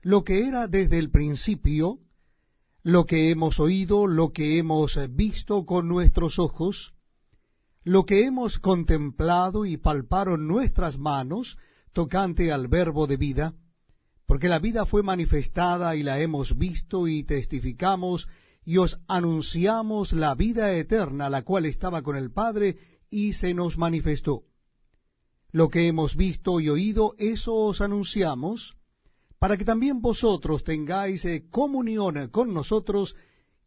lo que era desde el principio, lo que hemos oído, lo que hemos visto con nuestros ojos, lo que hemos contemplado y palparon nuestras manos tocante al verbo de vida, porque la vida fue manifestada y la hemos visto y testificamos y os anunciamos la vida eterna, la cual estaba con el Padre y se nos manifestó. Lo que hemos visto y oído, eso os anunciamos, para que también vosotros tengáis comunión con nosotros,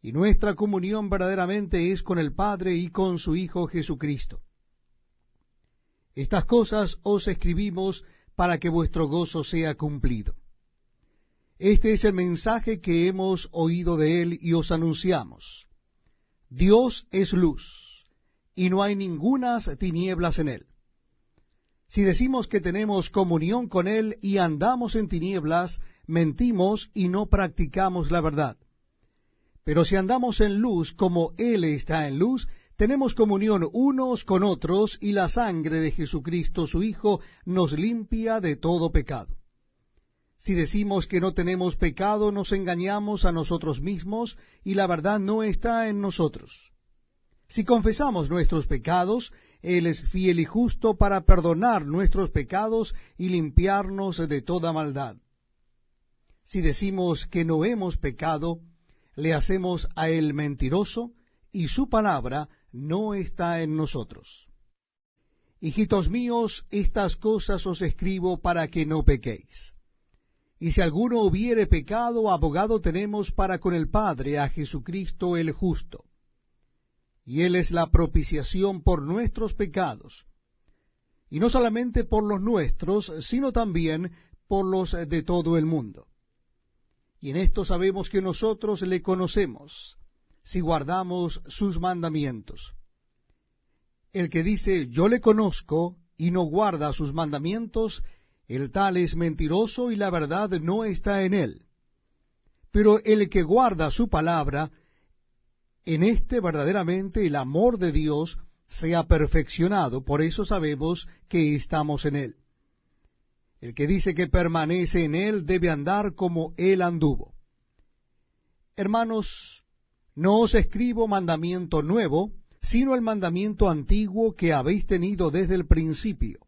y nuestra comunión verdaderamente es con el Padre y con su Hijo Jesucristo. Estas cosas os escribimos para que vuestro gozo sea cumplido. Este es el mensaje que hemos oído de él y os anunciamos. Dios es luz, y no hay ningunas tinieblas en él. Si decimos que tenemos comunión con él y andamos en tinieblas, mentimos y no practicamos la verdad. Pero si andamos en luz como él está en luz, tenemos comunión unos con otros, y la sangre de Jesucristo su Hijo nos limpia de todo pecado. Si decimos que no tenemos pecado, nos engañamos a nosotros mismos, y la verdad no está en nosotros. Si confesamos nuestros pecados, Él es fiel y justo para perdonar nuestros pecados y limpiarnos de toda maldad. Si decimos que no hemos pecado, le hacemos a Él mentiroso, y su palabra no está en nosotros. Hijitos míos, estas cosas os escribo para que no pequéis. Y si alguno hubiere pecado, abogado tenemos para con el Padre, a Jesucristo el justo. Y Él es la propiciación por nuestros pecados, y no solamente por los nuestros, sino también por los de todo el mundo. Y en esto sabemos que nosotros le conocemos, si guardamos sus mandamientos. El que dice, yo le conozco, y no guarda sus mandamientos, el tal es mentiroso, y la verdad no está en él. Pero el que guarda su palabra, en este verdaderamente el amor de Dios se ha perfeccionado, por eso sabemos que estamos en él. El que dice que permanece en él debe andar como él anduvo. Hermanos, no os escribo mandamiento nuevo, sino el mandamiento antiguo que habéis tenido desde el principio.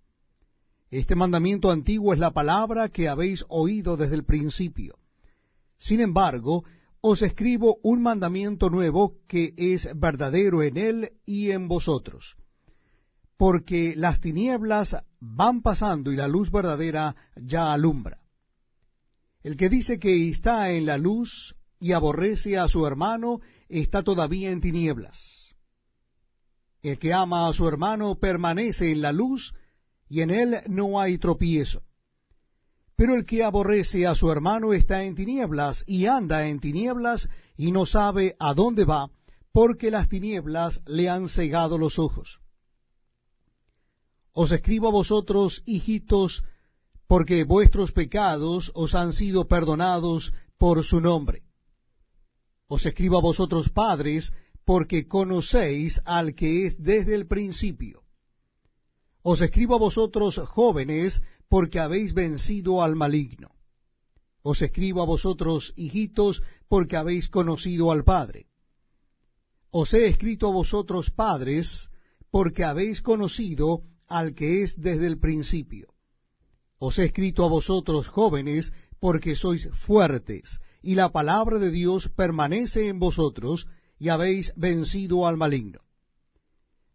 Este mandamiento antiguo es la palabra que habéis oído desde el principio. Sin embargo, os escribo un mandamiento nuevo que es verdadero en él y en vosotros. Porque las tinieblas van pasando y la luz verdadera ya alumbra. El que dice que está en la luz y aborrece a su hermano, está todavía en tinieblas. El que ama a su hermano permanece en la luz, y en él no hay tropiezo. Pero el que aborrece a su hermano está en tinieblas, y anda en tinieblas, y no sabe a dónde va, porque las tinieblas le han cegado los ojos. Os escribo a vosotros, hijitos, porque vuestros pecados os han sido perdonados por su nombre. Os escribo a vosotros, padres, porque conocéis al que es desde el principio. Os escribo a vosotros, jóvenes, porque habéis vencido al maligno. Os escribo a vosotros, hijitos, porque habéis conocido al Padre. Os he escrito a vosotros, padres, porque habéis conocido al que es desde el principio. Os he escrito a vosotros, jóvenes, porque sois fuertes, y la palabra de Dios permanece en vosotros, y habéis vencido al maligno.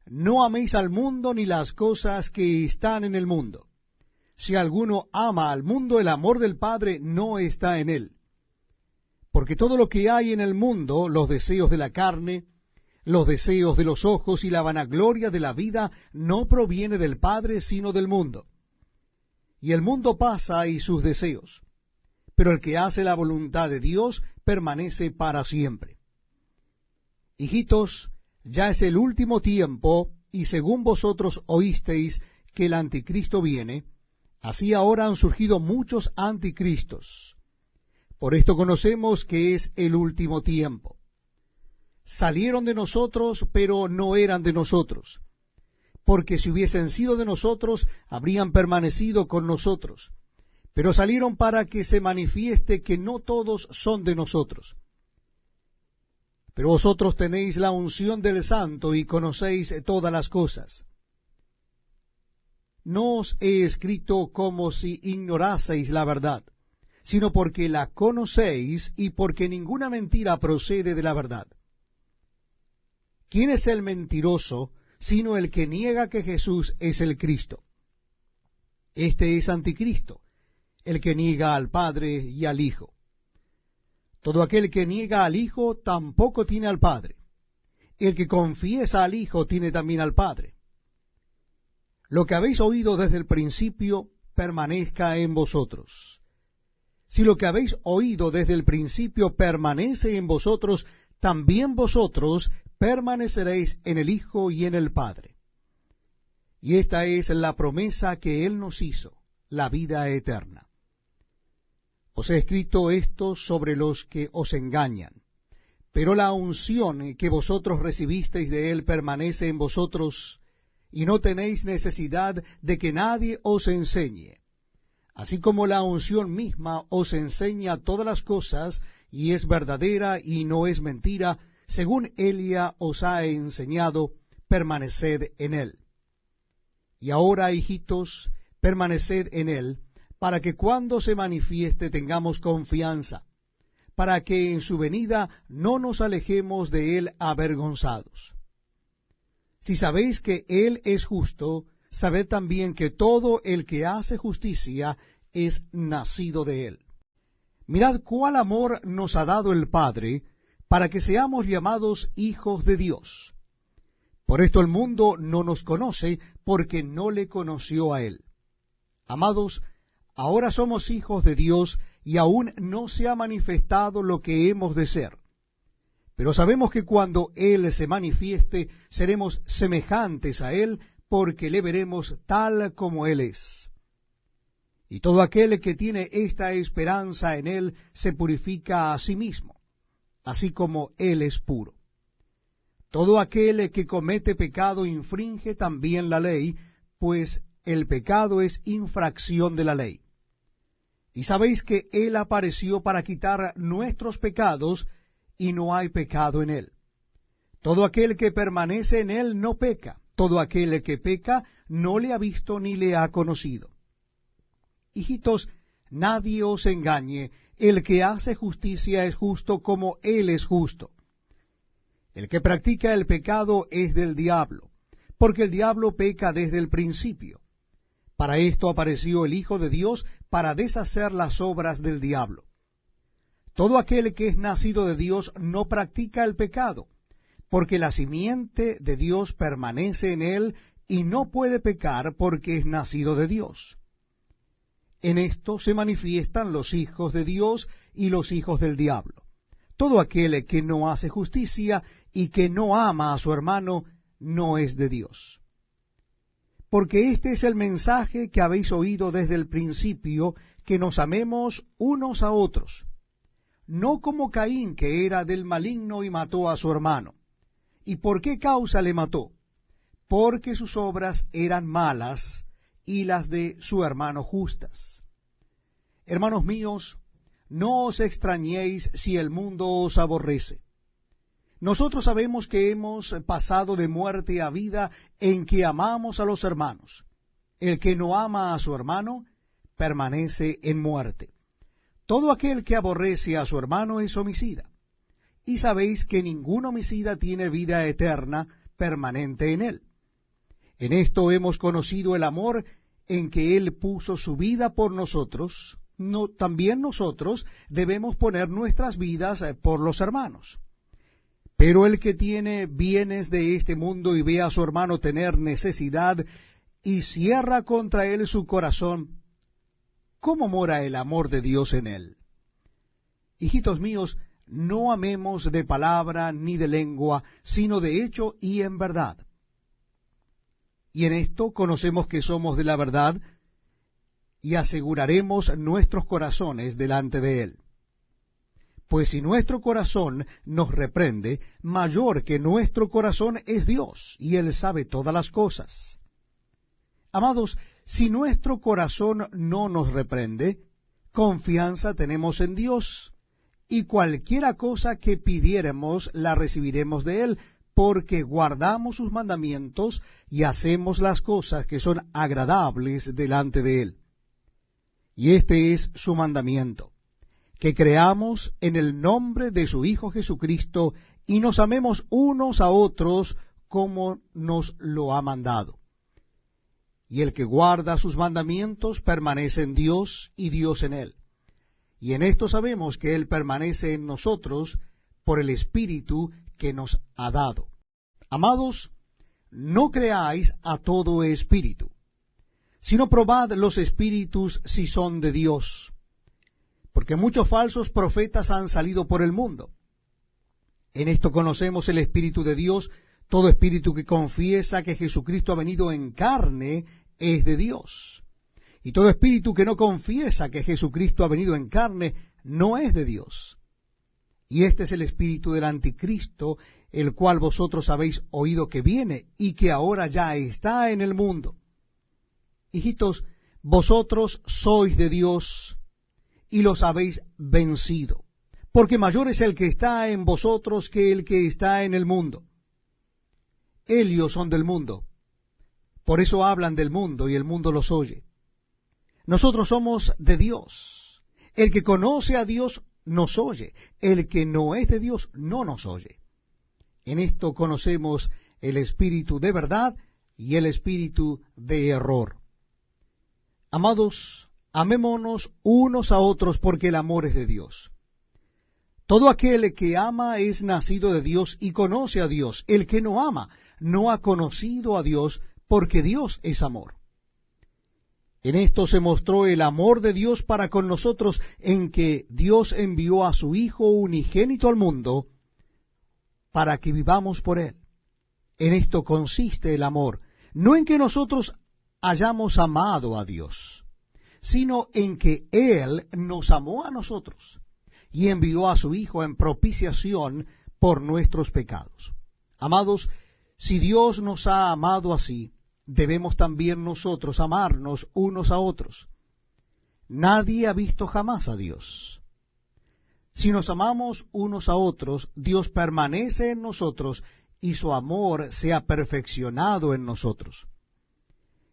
No améis al mundo ni las cosas que están en el mundo. Si alguno ama al mundo, el amor del Padre no está en él. Porque todo lo que hay en el mundo, los deseos de la carne, los deseos de los ojos y la vanagloria de la vida, no proviene del Padre, sino del mundo. Y el mundo pasa y sus deseos, pero el que hace la voluntad de Dios permanece para siempre. Hijitos, ya es el último tiempo, y según vosotros oísteis que el anticristo viene, así ahora han surgido muchos anticristos. Por esto conocemos que es el último tiempo. Salieron de nosotros, pero no eran de nosotros, porque si hubiesen sido de nosotros, habrían permanecido con nosotros. pero salieron para que se manifieste que no todos son de nosotros. Pero vosotros tenéis la unción del Santo y conocéis todas las cosas. No os he escrito como si ignoraseis la verdad, sino porque la conocéis y porque ninguna mentira procede de la verdad. ¿Quién es el mentiroso, sino el que niega que Jesús es el Cristo? Este es anticristo, el que niega al Padre y al Hijo. Todo aquel que niega al Hijo tampoco tiene al Padre. El que confiesa al Hijo tiene también al Padre. Lo que habéis oído desde el principio permanezca en vosotros. Si lo que habéis oído desde el principio permanece en vosotros, también vosotros permaneceréis en el Hijo y en el Padre. Y esta es la promesa que Él nos hizo, la vida eterna. Os he escrito esto sobre los que os engañan, pero la unción que vosotros recibisteis de Él permanece en vosotros, y no tenéis necesidad de que nadie os enseñe. Así como la unción misma os enseña todas las cosas, y es verdadera y no es mentira, según Elia os ha enseñado, permaneced en Él. Y ahora, hijitos, permaneced en Él, para que cuando se manifieste tengamos confianza, para que en su venida no nos alejemos de Él avergonzados. Si sabéis que Él es justo, sabed también que todo el que hace justicia es nacido de Él. Mirad cuál amor nos ha dado el Padre, para que seamos llamados hijos de Dios. Por esto el mundo no nos conoce, porque no le conoció a Él. Amados, ahora somos hijos de Dios, y aún no se ha manifestado lo que hemos de ser. Pero sabemos que cuando Él se manifieste, seremos semejantes a Él, porque le veremos tal como Él es. Y todo aquel que tiene esta esperanza en Él se purifica a sí mismo, así como Él es puro. Todo aquel que comete pecado infringe también la ley, pues el pecado es infracción de la ley. Y sabéis que Él apareció para quitar nuestros pecados, y no hay pecado en Él. Todo aquel que permanece en Él no peca. Todo aquel que peca no le ha visto ni le ha conocido. Hijitos, nadie os engañe. El que hace justicia es justo como Él es justo. El que practica el pecado es del diablo, porque el diablo peca desde el principio. Para esto apareció el Hijo de Dios, para deshacer las obras del diablo. Todo aquel que es nacido de Dios no practica el pecado, porque la simiente de Dios permanece en él, y no puede pecar porque es nacido de Dios. En esto se manifiestan los hijos de Dios y los hijos del diablo. Todo aquel que no hace justicia y que no ama a su hermano no es de Dios. Porque este es el mensaje que habéis oído desde el principio, que nos amemos unos a otros. No como Caín, que era del maligno y mató a su hermano. ¿Y por qué causa le mató? Porque sus obras eran malas y las de su hermano justas. Hermanos míos, no os extrañéis si el mundo os aborrece. Nosotros sabemos que hemos pasado de muerte a vida en que amamos a los hermanos. El que no ama a su hermano permanece en muerte. Todo aquel que aborrece a su hermano es homicida. Y sabéis que ningún homicida tiene vida eterna permanente en él. En esto hemos conocido el amor en que Él puso su vida por nosotros. También nosotros debemos poner nuestras vidas por los hermanos. Pero el que tiene bienes de este mundo y ve a su hermano tener necesidad y cierra contra él su corazón, ¿cómo mora el amor de Dios en él? Hijitos míos, no amemos de palabra ni de lengua, sino de hecho y en verdad. Y en esto conocemos que somos de la verdad, y aseguraremos nuestros corazones delante de Él. Pues si nuestro corazón nos reprende, mayor que nuestro corazón es Dios, y Él sabe todas las cosas. Amados, si nuestro corazón no nos reprende, confianza tenemos en Dios, y cualquiera cosa que pidiéremos la recibiremos de Él, porque guardamos sus mandamientos y hacemos las cosas que son agradables delante de Él. Y este es su mandamiento, que creamos en el nombre de su Hijo Jesucristo, y nos amemos unos a otros como nos lo ha mandado. Y el que guarda sus mandamientos permanece en Dios y Dios en él. Y en esto sabemos que Él permanece en nosotros por el Espíritu que nos ha dado. Amados, no creáis a todo espíritu, sino probad los espíritus si son de Dios, porque muchos falsos profetas han salido por el mundo. En esto conocemos el Espíritu de Dios. Todo espíritu que confiesa que Jesucristo ha venido en carne es de Dios. Y todo espíritu que no confiesa que Jesucristo ha venido en carne no es de Dios. Y este es el espíritu del anticristo, el cual vosotros habéis oído que viene y que ahora ya está en el mundo. Hijitos, vosotros sois de Dios y los habéis vencido, porque mayor es el que está en vosotros que el que está en el mundo. Ellos son del mundo, por eso hablan del mundo y el mundo los oye. Nosotros somos de Dios. El que conoce a Dios nos oye. El que no es de Dios no nos oye. En esto conocemos el espíritu de verdad y el espíritu de error. Amados, amémonos unos a otros porque el amor es de Dios. Todo aquel que ama es nacido de Dios y conoce a Dios. El que no ama no ha conocido a Dios, porque Dios es amor. En esto se mostró el amor de Dios para con nosotros, en que Dios envió a su Hijo unigénito al mundo para que vivamos por Él. En esto consiste el amor, no en que nosotros hayamos amado a Dios, sino en que Él nos amó a nosotros y envió a su Hijo en propiciación por nuestros pecados. Amados, si Dios nos ha amado así, debemos también nosotros amarnos unos a otros. Nadie ha visto jamás a Dios. Si nos amamos unos a otros, Dios permanece en nosotros y su amor se ha perfeccionado en nosotros.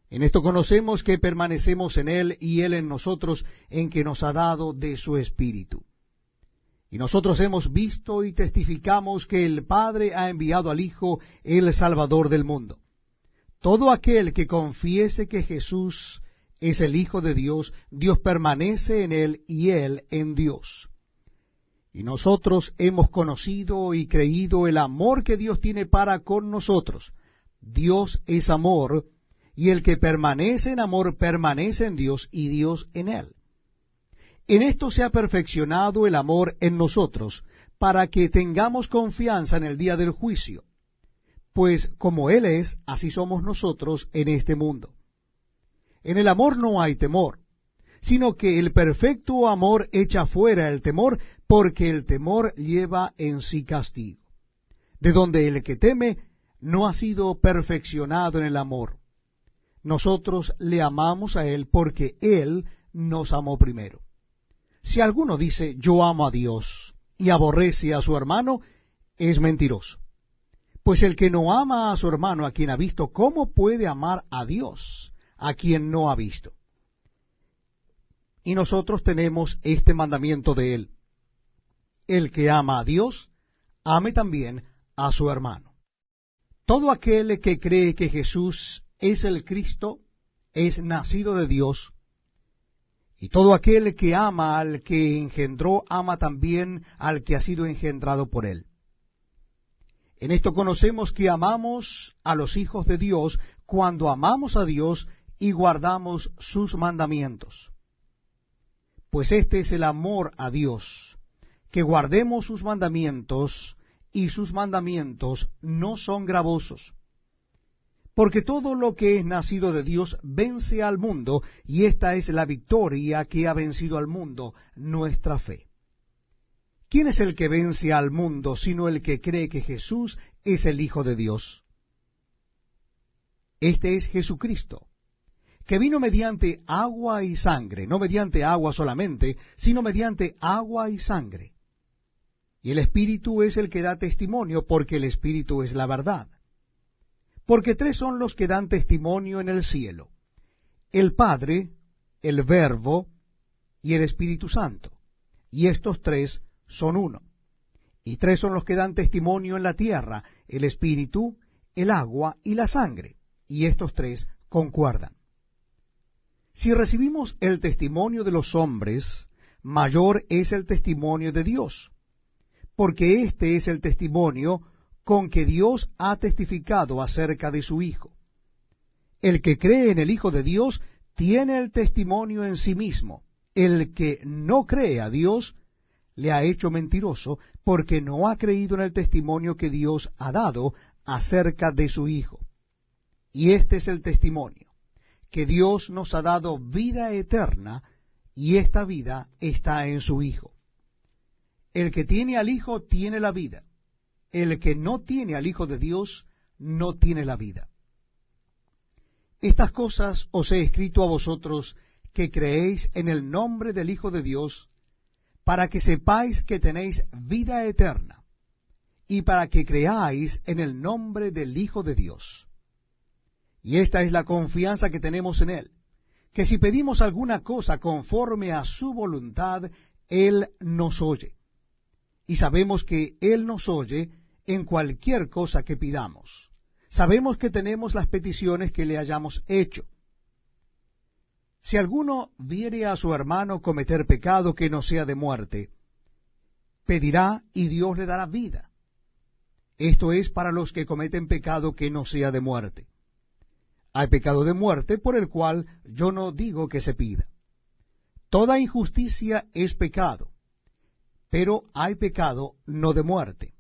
En esto conocemos que permanecemos en Él y Él en nosotros, en que nos ha dado de su Espíritu. Y nosotros hemos visto y testificamos que el Padre ha enviado al Hijo, el Salvador del mundo. Todo aquel que confiese que Jesús es el Hijo de Dios, Dios permanece en él y él en Dios. Y nosotros hemos conocido y creído el amor que Dios tiene para con nosotros. Dios es amor, y el que permanece en amor permanece en Dios y Dios en él. En esto se ha perfeccionado el amor en nosotros, para que tengamos confianza en el día del juicio. Pues como Él es, así somos nosotros en este mundo. En el amor no hay temor, sino que el perfecto amor echa fuera el temor, porque el temor lleva en sí castigo. De donde el que teme no ha sido perfeccionado en el amor. Nosotros le amamos a Él porque Él nos amó primero. Si alguno dice, yo amo a Dios, y aborrece a su hermano, es mentiroso. Pues el que no ama a su hermano a quien ha visto, ¿cómo puede amar a Dios a quien no ha visto? Y nosotros tenemos este mandamiento de Él: el que ama a Dios, ame también a su hermano. Todo aquel que cree que Jesús es el Cristo, es nacido de Dios, y todo aquel que ama al que engendró, ama también al que ha sido engendrado por Él. En esto conocemos que amamos a los hijos de Dios cuando amamos a Dios y guardamos sus mandamientos. Pues este es el amor a Dios, que guardemos sus mandamientos, y sus mandamientos no son gravosos. Porque todo lo que es nacido de Dios vence al mundo, y esta es la victoria que ha vencido al mundo, nuestra fe. ¿Quién es el que vence al mundo, sino el que cree que Jesús es el Hijo de Dios? Este es Jesucristo, que vino mediante agua y sangre, no mediante agua solamente, sino mediante agua y sangre. Y el Espíritu es el que da testimonio, porque el Espíritu es la verdad. Porque tres son los que dan testimonio en el cielo: el Padre, el Verbo y el Espíritu Santo. Y estos tres son uno. Y tres son los que dan testimonio en la tierra: el Espíritu, el agua y la sangre. Y estos tres concuerdan. Si recibimos el testimonio de los hombres, mayor es el testimonio de Dios, porque este es el testimonio con que Dios ha testificado acerca de su Hijo. El que cree en el Hijo de Dios tiene el testimonio en sí mismo. El que no cree a Dios le ha hecho mentiroso, porque no ha creído en el testimonio que Dios ha dado acerca de su Hijo. Y este es el testimonio, que Dios nos ha dado vida eterna, y esta vida está en su Hijo. El que tiene al Hijo tiene la vida. El que no tiene al Hijo de Dios no tiene la vida. Estas cosas os he escrito a vosotros que creéis en el nombre del Hijo de Dios, para que sepáis que tenéis vida eterna, y para que creáis en el nombre del Hijo de Dios. Y esta es la confianza que tenemos en Él, que si pedimos alguna cosa conforme a su voluntad, Él nos oye. Y sabemos que Él nos oye en cualquier cosa que pidamos. Sabemos que tenemos las peticiones que le hayamos hecho. Si alguno viere a su hermano cometer pecado que no sea de muerte, pedirá y Dios le dará vida. Esto es para los que cometen pecado que no sea de muerte. Hay pecado de muerte por el cual yo no digo que se pida. Toda injusticia es pecado, pero hay pecado no de muerte.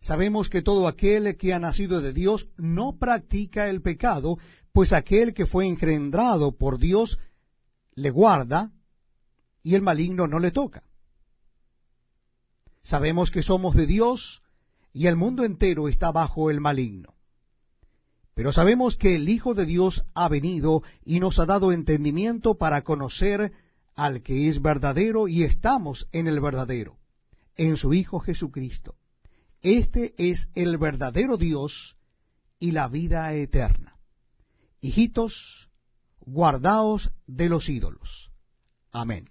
Sabemos que todo aquel que ha nacido de Dios no practica el pecado, pues aquel que fue engendrado por Dios le guarda, y el maligno no le toca. Sabemos que somos de Dios, y el mundo entero está bajo el maligno. Pero sabemos que el Hijo de Dios ha venido y nos ha dado entendimiento para conocer al que es verdadero, y estamos en el verdadero, en su Hijo Jesucristo. Este es el verdadero Dios y la vida eterna. Hijitos, guardaos de los ídolos. Amén.